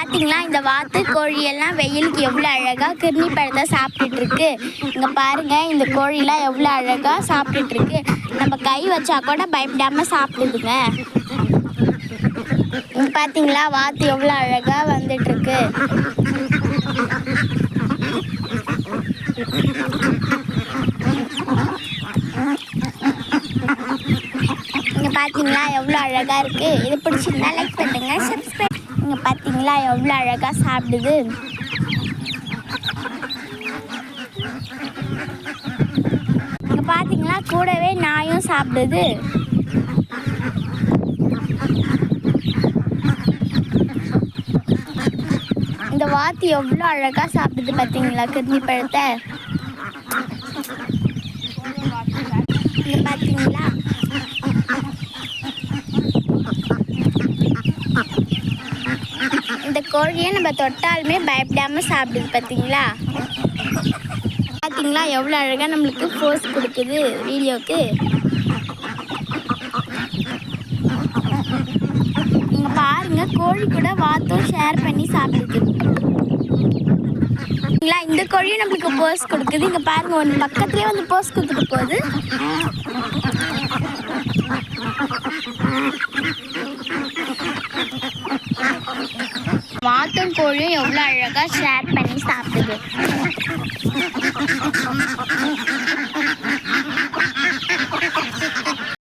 பார்த்தீங்களா இந்த வாத்து கோழியெல்லாம் வெயிலுக்கு எவ்வளோ அழகாக கிர்னி பழத்தை சாப்பிட்டுட்டு இருக்கு. இங்கே பாருங்க இந்த கோழிலாம் எவ்வளோ அழகாக சாப்பிட்டுட்டு இருக்கு. நம்ம கை வச்சா கூட பயப்படாம சாப்பிடுதுங்க. இங்கே பார்த்தீங்களா வாத்து எவ்வளோ அழகாக வந்துட்டு இருக்கு. இங்கே பார்த்தீங்களா எவ்வளோ அழகாக இருக்குது. இது பிடிச்சிருந்தா லைக் பண்ணுங்க, சப்ஸ்கிரைப். இங்கே பார்த்தீங்களா எவ்வளோ அழகாக சாப்பிடுது. இங்கே பார்த்தீங்களா கூடவே நாயும் சாப்பிடுது. இந்த வாத்து எவ்வளோ அழகாக சாப்பிடுது பார்த்தீங்களா கிர்னி பழத்தை. இங்கே பார்த்தீங்களா இந்த கோழியை நம்ம தொட்டாலுமே பயப்படாம சாப்பிடுது பார்த்தீங்களா. பார்த்தீங்களா எவ்வளோ அழகாக நம்மளுக்கு போஸ் கொடுக்குது வீடியோக்கு. இங்கே பாருங்க கோழி கூட வாத்தும் ஷேர் பண்ணி சாப்பிடுது. இந்த கோழியும் நம்மளுக்கு போஸ் கொடுக்குது. இங்கே பாருங்க ஒன்று பக்கத்துலேயே வந்து போஸ் கொடுத்துட்டு போகுது. வாத்தும் கோழியும் எவ்வளோ அழகாக ஷேர் பண்ணி சாப்பிடுது.